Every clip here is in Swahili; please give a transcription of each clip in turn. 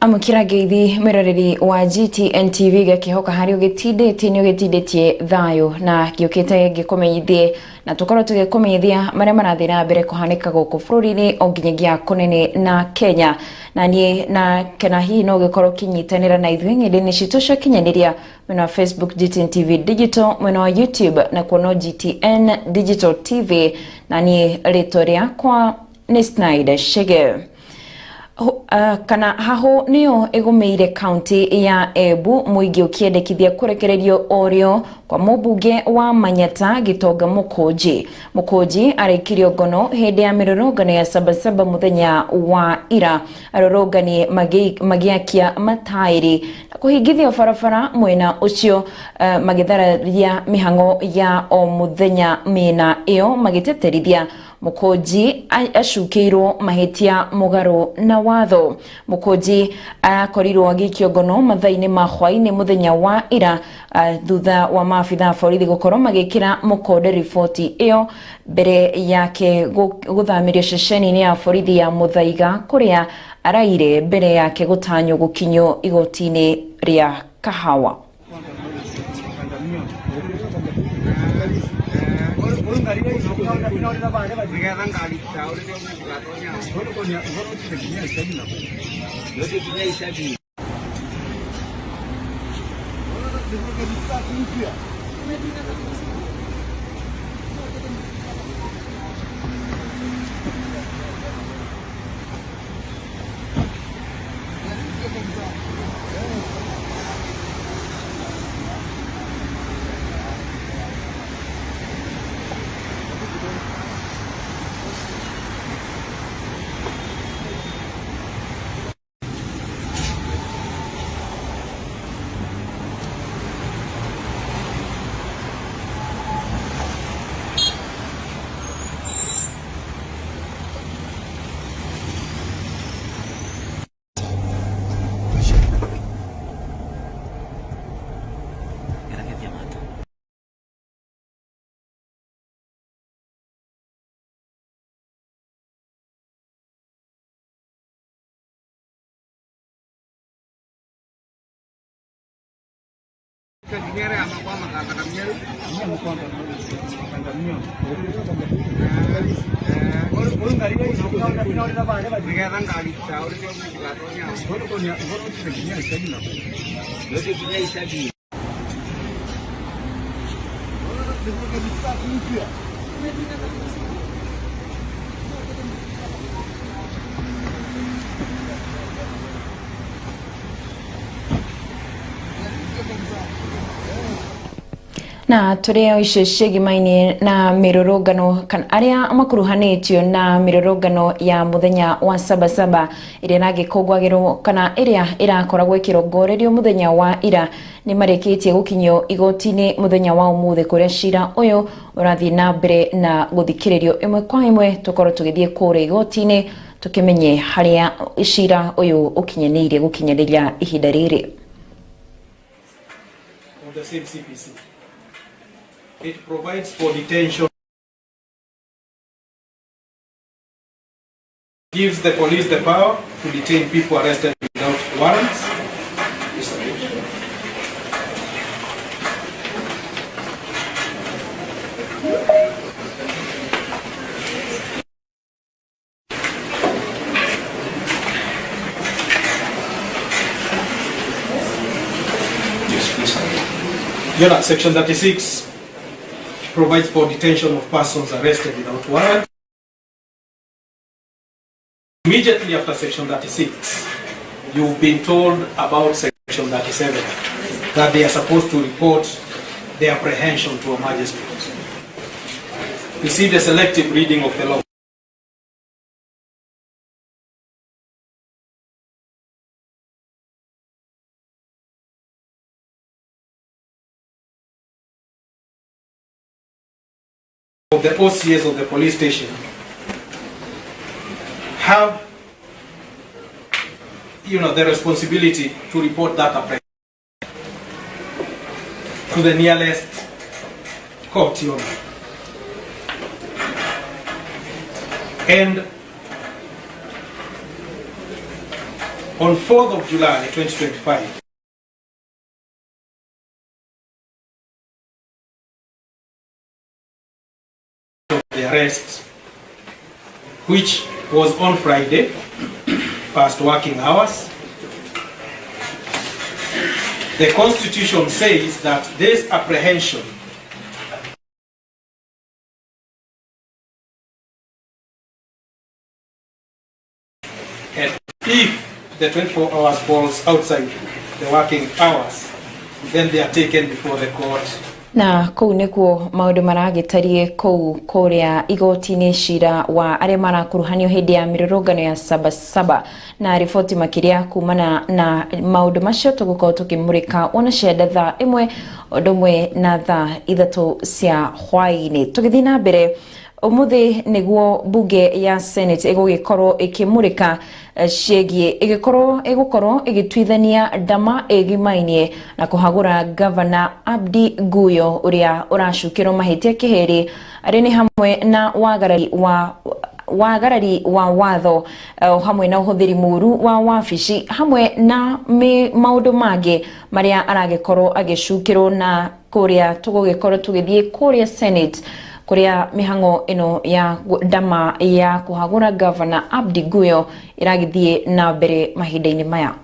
Amukira geithi miroreri wa GTN TV gakihoka hari ugitindite ni ugitinditie thayo na giukite gikumenyithie na tukoro tugikumenyithia maria marathira mbere kuhanika guku bururi onginyagia kunene na Kenya na nie na kana hi no gikoro kinyitanira na ithui ng'ende-ini citu cia kinyaniria mwena wa Facebook GTN TV Digital, mwena wa YouTube na kuono GTN Digital TV na nie rito riakwa ni Schneider Chege. Kana haho niyo egumeire county ya Embu muingi ukiendekithia kurekererio orio kwa mubunge wa Manyata Gitonga Mukunji arikirio ngono hende ya mirorongano ya sabasaba muthenya wa ira arorongani magiakia matairi na kuhingithio barabara mwena ucio magithararia mihango ya o muthenya mina iyo magiteterithia Mukunji ashukeirwo mahetia mugaro na watho. Mukunji akorirwo agikio ngono mathaini ma hwaini muthenya wa ira thutha wa maafitha borithi gukorwo magikira mukonde riboti iyo mbere yake guthamirio ceceni-ini ya borithi ya Muthaiga kuria araire mbere yake gutanyo gukinyo igoti-ini ria Kahawa. Na tureo isheshegi maini na mirorongano kan aria makuruhanitio na mirorongano ya muthenya wa sabasaba iria nagikogwagirwo kana iria irakoragwo ikirongorerio muthenya wa ira ni mareketie gukinyo igoti-ini muthenya wa umuthi kuria cira uyu urathie na mbere na guthikiririo imwe kwa imwe tukoro tugithie kure igoti-ini tukimenye haria cira uyu ukinyaniire gukinyaniria ihinda riri. It provides for detention, gives the police the power to detain people arrested without warrants. Section 36 provides for detention of persons arrested without warrant. Immediately after Section 36, you've been told about Section 37, that they are supposed to report their apprehension to a magistrate. You see the selective reading of the law. Of the OCS of the police station have, the responsibility to report that apprehension to the nearest court, On 4th of July 2025, the arrest, which was on Friday, past working hours. The Constitution says that this apprehension and if the 24 hours falls outside the working hours, then they are taken before the court. Na kou nikuo maundu maragitarie kou korea igoti-ini cira wa aria marakuruhanio hindi ya mirurungano ya Sabasaba, na riboti makiria kumana na maundu macio tugukorwo tukimurika ona cienda thaa imwe undu na thaa ithatu cia hwaini. Tugithi na mbere, umuthi niguo bunge ya Senate igugikorwo ikimurika ciĩgiĩ igukorwo igituithania ndama ĩgimainie na kuhagura Governor Abdi Guyo uria uracukirwo mahitia kiheri ari ni hamwe na wagarari wa watho hamwe na uhuthiri muru wa wabici hamwe na maundu mangi maria aragikorwo agicukirwo na kuria tugugikorwo tugithie kuria Senate kuria mihango ino ya ndama ya kuhagura Governor Abdi Guyo iragithie na mbere mahinda-ini maya.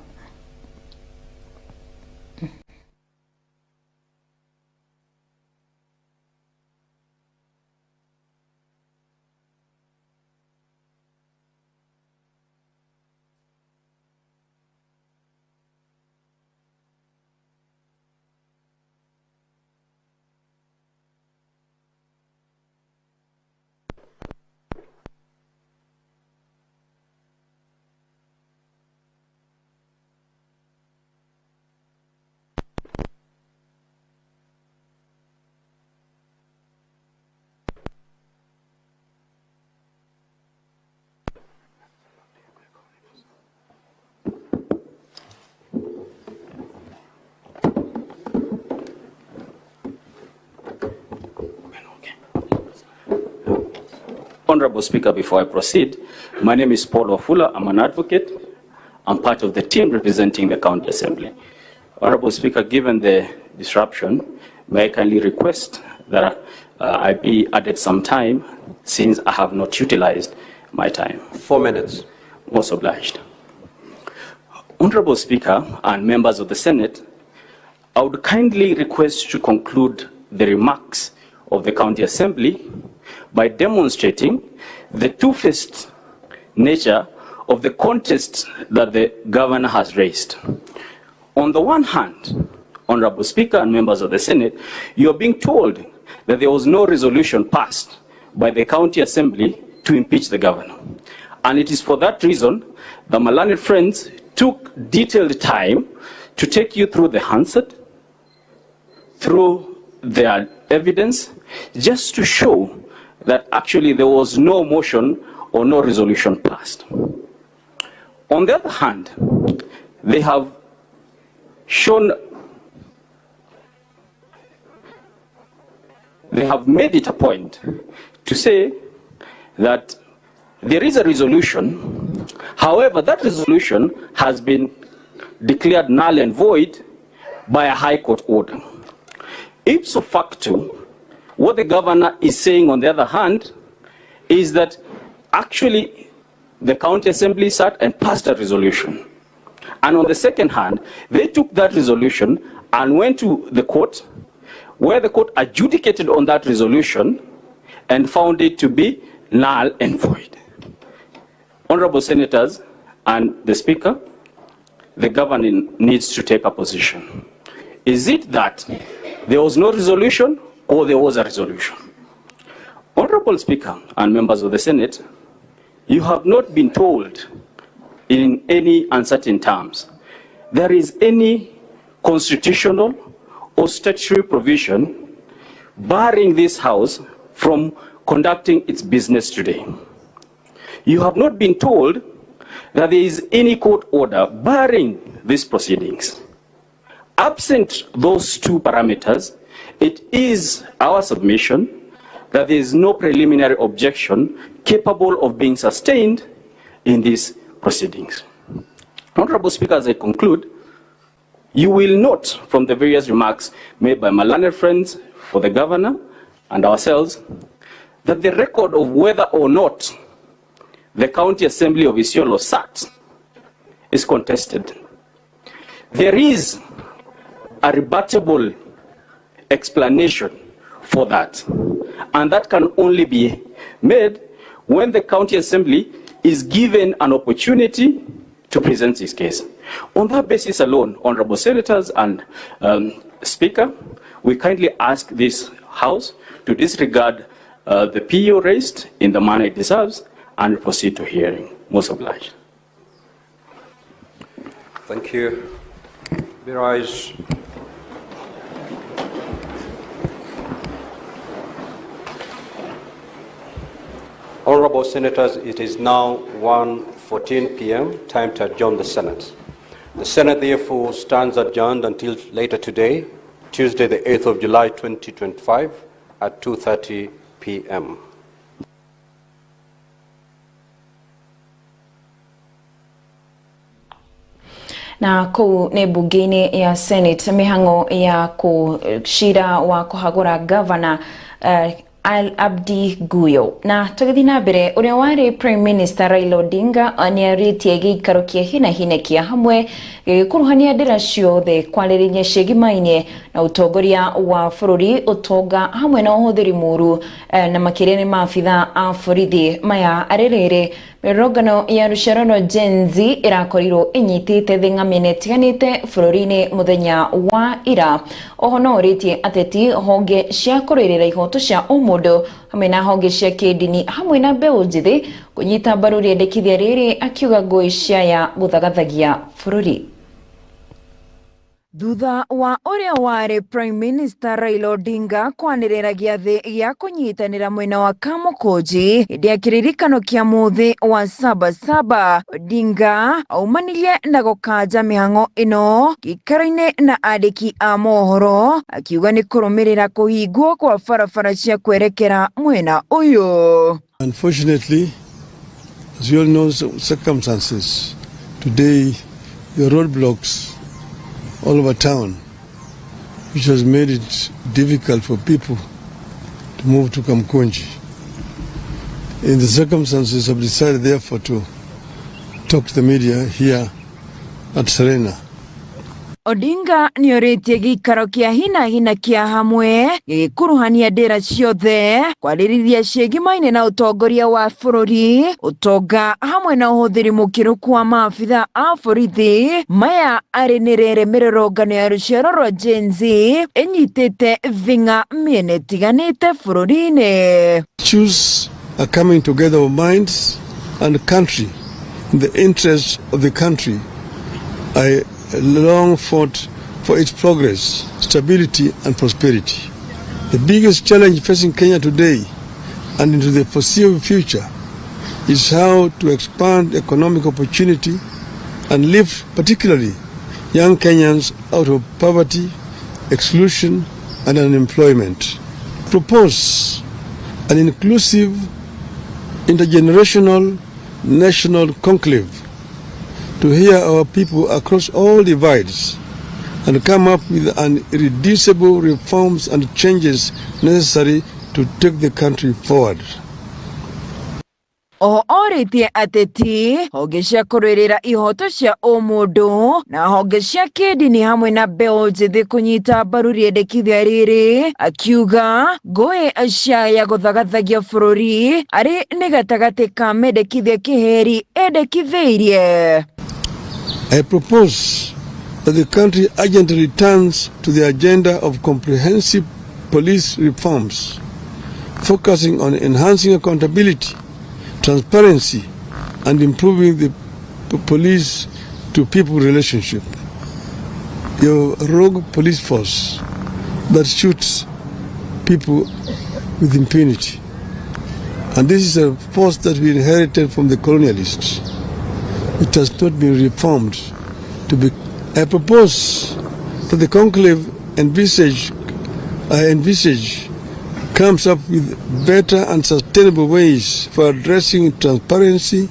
Honorable Speaker, before I proceed, my name is Paul Wafula. I'm an advocate. I'm part of the team representing the County Assembly. Honorable Speaker, given the disruption, may I kindly request that I be added some time since I have not utilized my time. 4 minutes. Most obliged. Honorable Speaker and members of the Senate, I would kindly request to conclude the remarks of the County Assembly by demonstrating the two-faced nature of the contest that the governor has raised. On the one hand, Honorable Speaker and members of the Senate, you are being told that there was no resolution passed by the County Assembly to impeach the governor. And it is for that reason that my learned friends took detailed time to take you through the handset, through their evidence, just to show that actually there was no motion or no resolution passed. On the other hand, they have made it a point to say that there is a resolution. However, that resolution has been declared null and void by a High Court order. Ipso facto, what the governor is saying, on the other hand, is that actually the County Assembly sat and passed a resolution. And on the second hand, they took that resolution and went to the court, where the court adjudicated on that resolution and found it to be null and void. Honorable Senators and the Speaker, the governor needs to take a position. Is it that there was no resolution or there was a resolution? Honorable Speaker and members of the Senate, you have not been told in any uncertain terms there is any constitutional or statutory provision barring this House from conducting its business today. You have not been told that there is any court order barring these proceedings. Absent those two parameters, it is our submission that there is no preliminary objection capable of being sustained in these proceedings. Honorable Speaker, as I conclude, you will note from the various remarks made by my learned friends for the governor and ourselves that the record of whether or not the County Assembly of Isiolo sat is contested. There is a rebuttable explanation for that, and that can only be made when the County Assembly is given an opportunity to present his case. On that basis alone, Honorable Senators and Speaker, we kindly ask this House to disregard the PO raised in the manner it deserves and proceed to hearing. Most obliged. Thank you. Be rise. Honorable Senators, it is now 1:14 p.m., time to adjourn the Senate. The Senate therefore stands adjourned until later today, Tuesday the 8th of July 2025 at 2:30 p.m. Na kuu ni bungeni ya Senate mihango ya kushira wa kuhagura governor Abdi Guyo. Na tugithina mbere uria wari Prime Minister Raila Odinga niaritie giikaro kia hina kia hamwe gikuruhania ndira ciothe kwaririria cigimaine na utongoria wa bururi utonga hamwe na uhuthiri muru na makiria ni maabitha a borithi maya arerere mirogano ya rusharano Genzi irakorirwo inyitite thingamine tiganite bururi-ini muthenya wa ira. Oho no ritie ateti honge cia kuririra ihoto cia umundo hamwe na honge cia kidini hamwe na mbeu njithi kunyita mbaru riendekithia riri akiuga ngui ciaya guthagathagia bururi. Thutha wa uria wari Prime Minister Raila Odinga kwanirira giathi gia kunyitanira mwena wa Kamukunji hindi ya kiririkano kia muthi wa Sabasaba, Odinga aumanirie na gukanja mihango ino gikaro-ini na andiki a mohoro akiuga ni kurumirira kuhingwo kwa barabara cia kwerekera mwena uyu. Unfortunately, as you all know, circumstances today, the roadblocks all over town, which has made it difficult for people to move to Kamukunji. In the circumstances, I've decided therefore to talk to the media here at Serena. Odinga nioritie gikaro kia hina kia hamwe gikuruhania ndira ciothe kwaririria cigimaine na utongoria wa bururi utonga hamwe na uhuthiri mukiru kwa maabitha a borithi maya ari nirere mirorongano ya ruciaro rwa Genzi inyitite vinga miene tiganite bururi-ini. Choose a coming together of minds and country in the interest of the country. I long fought for its progress, stability and prosperity. The biggest challenge facing Kenya today and into the foreseeable future is how to expand economic opportunity and lift particularly young Kenyans out of poverty, exclusion and unemployment. Propose an inclusive, intergenerational, national conclave to hear our people across all divides and come up with irreducible reforms and changes necessary to take the country forward. Oritie ateti honge cia kuririra ihoto cia umundu na honge cia kidini hamwe na mbeu njithi kunyita mbaru riendekithia riri akiuga ngui ciaya guthagathagia bururi ari ni gatagati ka mendekithia kiheri endekithiirie. I propose that the country urgently returns to the agenda of comprehensive police reforms, focusing on enhancing accountability, transparency, and improving the police-to-people relationship. Your rogue police force that shoots people with impunity. And this is a force that we inherited from the colonialists. It has not been reformed to be. I propose that the conclave I envisage comes up with better and sustainable ways for addressing transparency,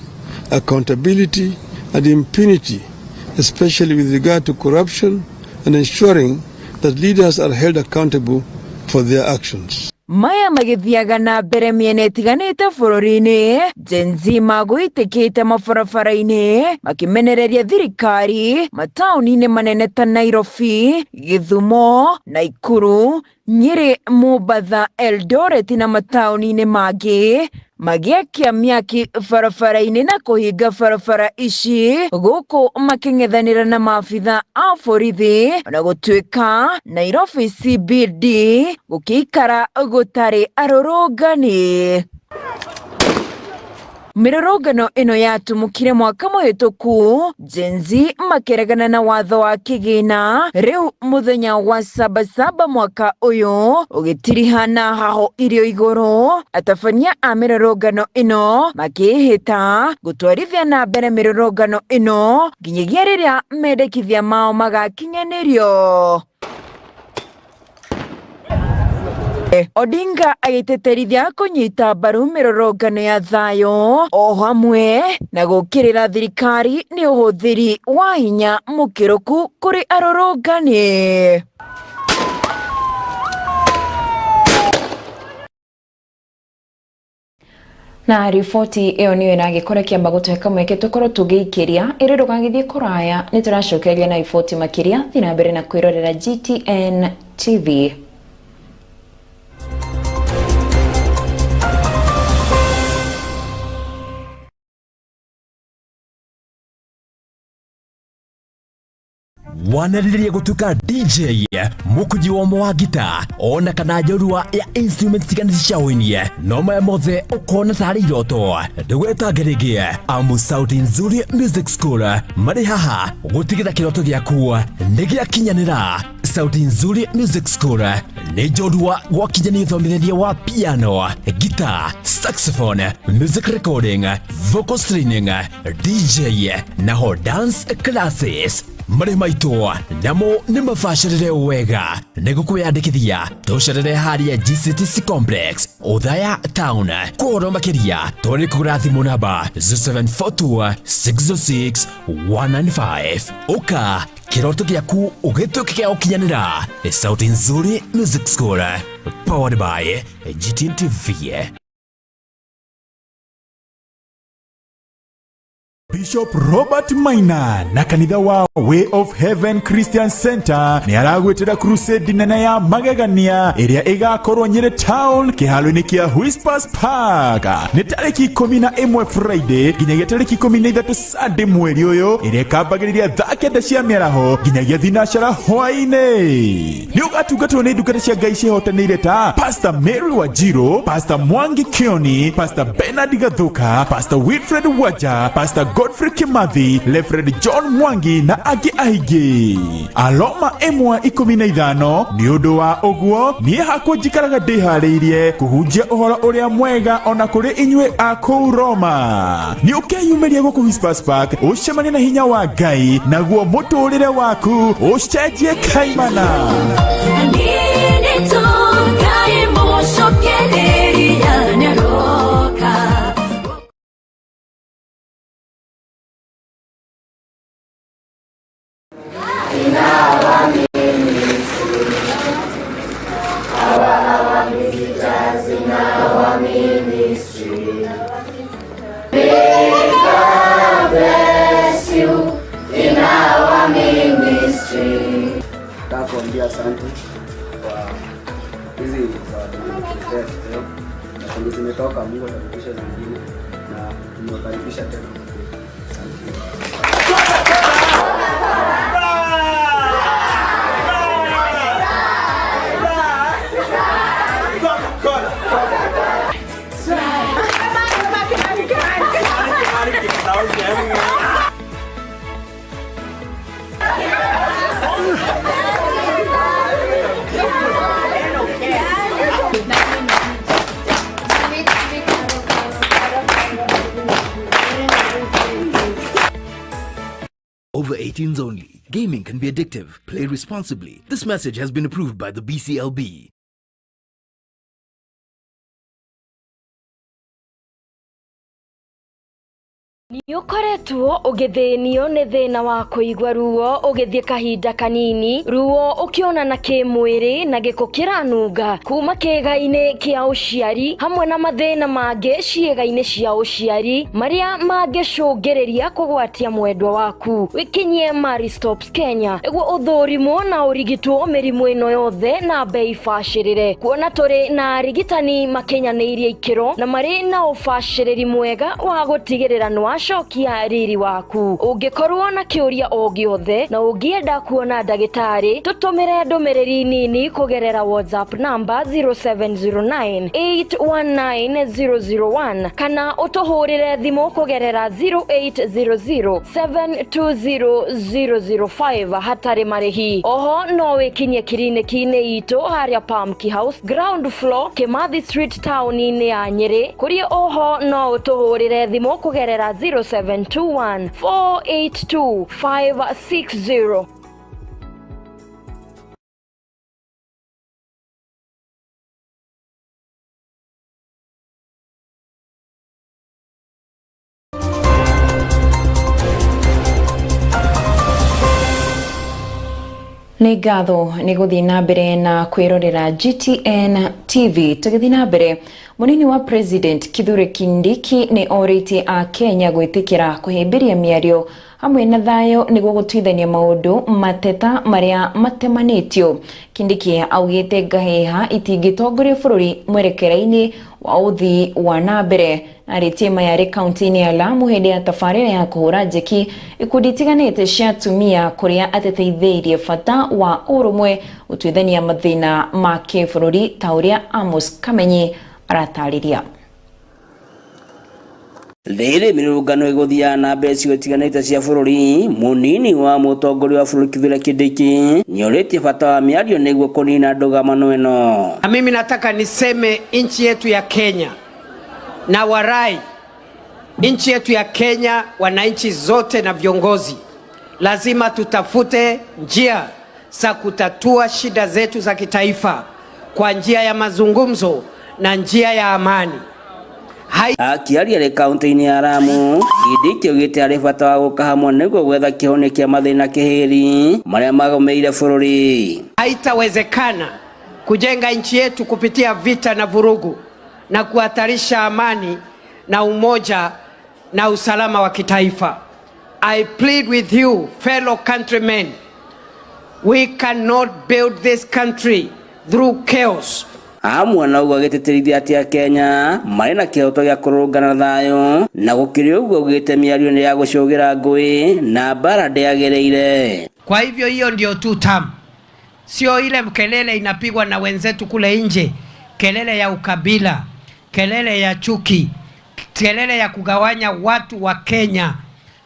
accountability, and impunity especially with regard to corruption and ensuring that leaders are held accountable for their actions. Maya magithiaga na mbere miena itiganite bururi-ini, Gen Z magwitikite mabarabara-ini makimenereria thirikari matauni-ini manene ta Nairobi, Githumo, Naikuru, Nyeri, Mombasa, Eldoret na matauni-ini mangi magiakia miaki barabara-ini na kuhinga barabara ici guku making'ethanira na maabitha a borithi na gutuika Nairobi CBD gukikara gutari arurungani. Mirorongano ino yatumukire mwaka muhituku, Gen Z makeregana na watho wa kigina. Riu muthenya wa sabasaba mwaka uyu ugitirihana haho irio iguru, atabania a mirorongano ino makihita gutwarithia na mbere mirorongano ino nginyagia riria mendekithia mao magakinyanirio. Odinga agiteterithia kunyita mbaru mirorongano ya thayo o hamwe na gukirira thirikari ni uhuthiri wa hinya mukiruku kuri arorongani. Na riboti iyo niyo iragikora kiamba gutweka mweke tukorwo tugiikiria iri ndugagithie kuraya ni turacokeria na riboti makiria thina mbere na kwirorera GTN TV. wanariria gutuka DJ mukuji wa gita ona kana njorua ya instrument tiganite cia winie no maya mothe ukona tari iroto ndugwetangirigie amu Sauti Nzuri Music School mari haha gutigitha kiroto giaku nigiakinyanira. Sauti Nzuri Music School ni njorua gwakinyania thomithiria wa piano, guitar, saxophone, music recording, vocal training, DJ na dance classes. Mare maito namo nimafashirire wega nigukwiyandikithia tucerere haria GCTC Complex Othaya Town koro makiria turi kugura thimu namba 0742 606 195 uka kiroto giaku ugituke ukinyanira. Sauti Nzuri Music School powered by GTN TV. Bishop Robert Maina na kanitha wa Way of Heaven Christian Center ni aragwetera crusade nene ya magegania iria igakorwo Nyeri Town kihalo-ini kia Whispers Park ni tariki 11 Friday nginyagia tariki 13 Sunday mweri uyu iria ikambagiriria thaa kenda cia miaraho nginyagia thinacara hwaini. Ni ugatungatwo ni ndungata cia Ngai cihotanĩire ta Pastor Mary Wajiro, Pastor Mwangi Kioni, Pastor Bernard Gathuka, Pastor Wilfred Waja, Pastor Godfrey Kimathi, Reverend John Mwangi na angi aingi. Aloma emwa 15 ni undu wa uguo nie hakwo njikaraga ndihariirie kuhunjia uhoro uria mwega ona kuri inywe a kuu Roma. Ni ukeyumeria guku Whispers Park ucemanie na hinya wa Ngai naguo muturire waku ucenjie kaimana. Kuambia asante kwa hizi zawadi na kwenye zimetoka. Mungu atarudisha zingine na tumewakaribisha tena. Over 18s only. Gaming can be addictive. Play responsibly. This message has been approved by the BCLB. Nĩũkoretwo ũgĩthĩnio nĩ thĩna wa kũigua ruo ũgĩthiĩ kahinda kanini, ruo ũkĩonana kĩmwĩrĩ na gĩko kĩranunga kuma kĩĩga-inĩ kĩa ũciari hamwe na mathĩna mangĩ ciĩga-inĩ cia ũciari marĩa mangĩcũngĩrĩria kũgwatia mwendwa waku. Wĩkinyie Maristops Kenya ĩguo ũthũrimwo na ũrigitwo mĩrimũ ĩno yothe na bei bacĩrĩre, kuona tũrĩ na arigitani makinyanĩirie ikĩro na marĩ na ũbacĩrĩri mwega wa gũtigĩrĩra nĩwacokia riri waku. Ũngĩkorwo na kĩũria o gĩothe na ũngĩenda kuona ndagĩtarĩ, tũtũmĩre ndũmĩrĩri nini kũgerera WhatsApp number 0709819001 kana ũtũhũrĩre thimũ kũgerera 0800720005 hatarĩ marĩhi. Oho no wĩkinyie kiriniki-inĩ itũ harĩa Palmki House, ground floor, Kimathi Street town-inĩ ya Nyeri. Kũrĩ oho no ũtũhũrĩre thimũ kũgerera 0721482560. Nĩ ngatho nĩ gũthiĩ na mbere na kwĩrorera GTN TV. Tũgĩthiĩ na mbere, mũnini wa President Kithure Kindiki nĩ orĩtie a Kenya gwĩtĩkĩra kũhĩmbĩria mĩario hamwe na thayũ nĩguo gũtuithania maũndũ mateta marĩa matemanĩtio. Kindiki augĩte ngahĩha itingĩtongoria bũrũri mwerekera-inĩ wa ũthii wa na mbere. Arĩtie mayarĩ kaunti-inĩ ya Lamu hĩndĩ ya tabarĩra ya kũhũra njeki ikundi itiganĩte cia atumia kũrĩa ateteithĩirie bata wa ũrũmwe gũtuithania mathĩna ma kĩbũrũri ta ũrĩa Amos Kamenyi aratarĩria. Rĩrĩ mĩrũngano ĩgũthiaga na mbere cigo itiganĩte cia bũrũri, mũnini wa mũtongoria wa bũrũri Kithure Kindiki nĩorĩtie bata wa mĩario nĩguo kũnina ndũgamano ĩno. Na mimi nataka niseme nchi yetu ya Kenya na warai nchi yetu ya Kenya, wananchi zote na viongozi, lazima tutafute njia za kutatua shida zetu za kitaifa kwa njia ya mazungumzo na njia ya amani. Akiaria rĩ kaunti-inĩ ya Lamu, Kindiki augĩte arĩ bata wa gũka hamwe nĩguo gwetha kĩhonia kĩa mathĩna kĩhĩri marĩa magomeire bũrũri. Haitawezekana kujenga nchi yetu kupitia vita na vurugu na kuhatarisha amani na umoja na usalama wa kitaifa. I plead with you, fellow countrymen, we cannot build this country through chaos. Amwe na ũguo agĩtĩtĩrithia atĩ a Kenya marĩ na kĩhoto gĩa kũrũngana thayũ na gũkĩrĩ ũguo augĩte mĩario nĩ ya gũcũgĩra ngũĩ na mbara ndĩagĩrĩire. Kwa hivyo hiyo ndio tu tamu, sio ile kelele inapigwa na wenzetu kule nje, kelele ya ukabila, kelele ya chuki, kelele ya kugawanya watu wa Kenya.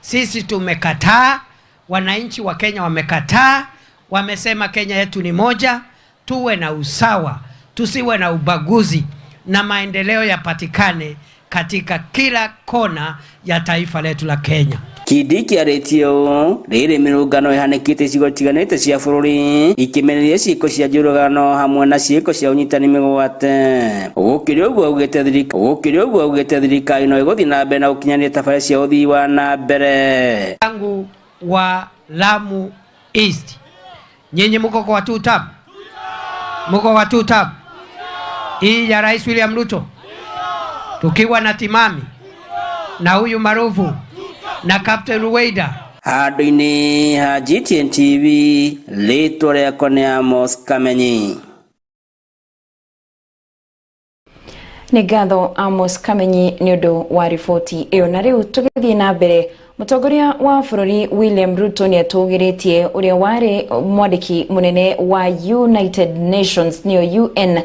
Sisi tumekataa, wananchi wa Kenya wamekataa, wamesema Kenya yetu ni moja, tuwe na usawa, tusiwe na ubaguzi na maendeleo yapatikane katika kila kona ya taifa letu la Kenya. Kindiki arĩtie ũũ rĩrĩ mĩrũngano ĩhanĩkĩte icigo itiganĩte cia bũrũri ikĩmenereria ciĩko cia njũragano hamwe na ciĩko cia ũnyitani mĩgwate. Gũkĩrĩ ũguo augĩte thirikari no ĩgũthiĩ na mbere na gũkinyania tabarĩra cia ũthii wa na mbere. Tangu wa Lamu East, nyinyi mko kwa two term? Mko kwa two term? Hii ya Rais William Ruto tukiwa na Timami na huyu Marufu na Captain Ruweida. Handũ-inĩ ha GTN TV, rĩtwa rĩakwa nĩ Amos Kamenyi. Nĩ ngatho Amos Kamenyi nĩ ũndũ wa riboti ĩyo. Na rĩu tũgĩthiĩ na mbere, mũtongoria wa bũrũri William Ruto nĩ atũgĩrĩtie ũrĩa warĩ mwandĩki mũnene wa United Nations nĩyo UN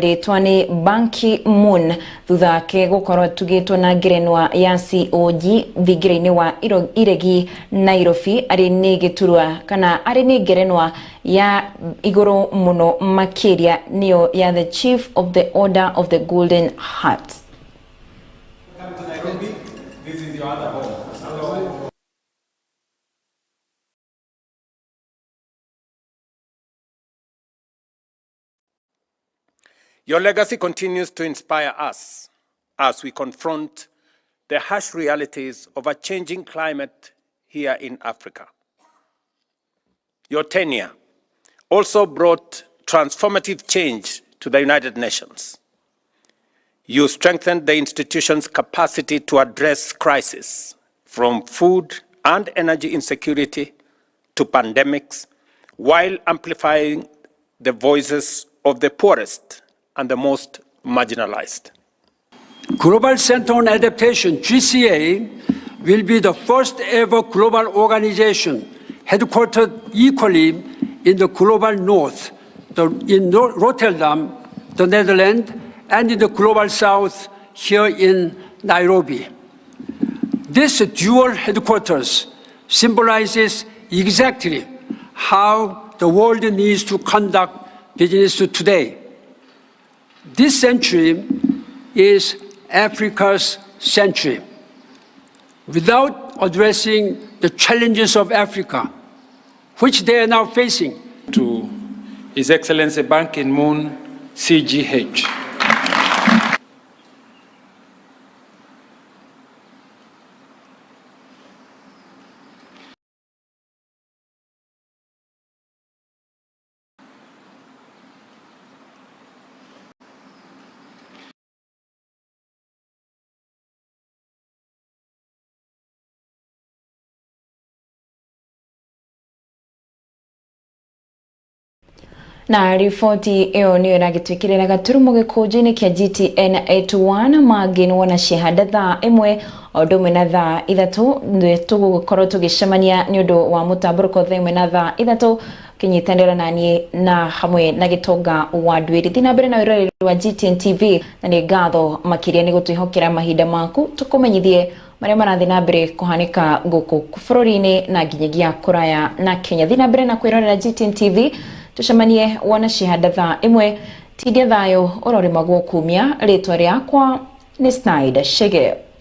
rĩtwa nĩ Ban Ki-moon thutha wake gũkorwo atugĩtwo na ngerenwa ya COG thingira-inĩ wa iregi Nairobi arĩ nĩ gĩturwa kana arĩ nĩ ngerenwa ya igũrũ mũno makĩria nĩyo ya the Chief of the Order of the Golden Heart. Come to Nairobi, this is your other home. Your legacy continues to inspire us as we confront the harsh realities of a changing climate here in Africa. Your tenure also brought transformative change to the United Nations. You strengthened the institution's capacity to address crises, from food and energy insecurity to pandemics, while amplifying the voices of the poorest and the most marginalized. Global Center on Adaptation, GCA, will be the first ever global organization headquartered equally in the global north, in Rotterdam, the Netherlands, and in the global south, here in Nairobi. This dual headquarters symbolizes exactly how the world needs to conduct business today. This century is Africa's century. Without addressing the challenges of Africa, which they are now facing. To His Excellency Ban Ki-moon, CGH. Na ripoti iyo niyo nagitwikirira gaturumo gikujini kia GTN 81 magenwa na shahada thaa imwe odumwe na thaa ithatu tugukorwo tugicemania ni undu wa mutamburuko thaa imwe na thaa ithatu kinyitanira nani na hamwe na gitonga wa ndwiri thina mbere na wiroreri wa GTN TV na ni ngatho makiria ni gutwihokera mahinda maku tukumenyithie maria marathi na mbere kuhanika guku bururi-ini na nginyagia kuraya na Kenya. Thina mbere na kwirorera GTN TV tucemanie wana shahada thaa imwe tidia thayo urori magwo kumia ritwa riakwa ni Schneider Chege.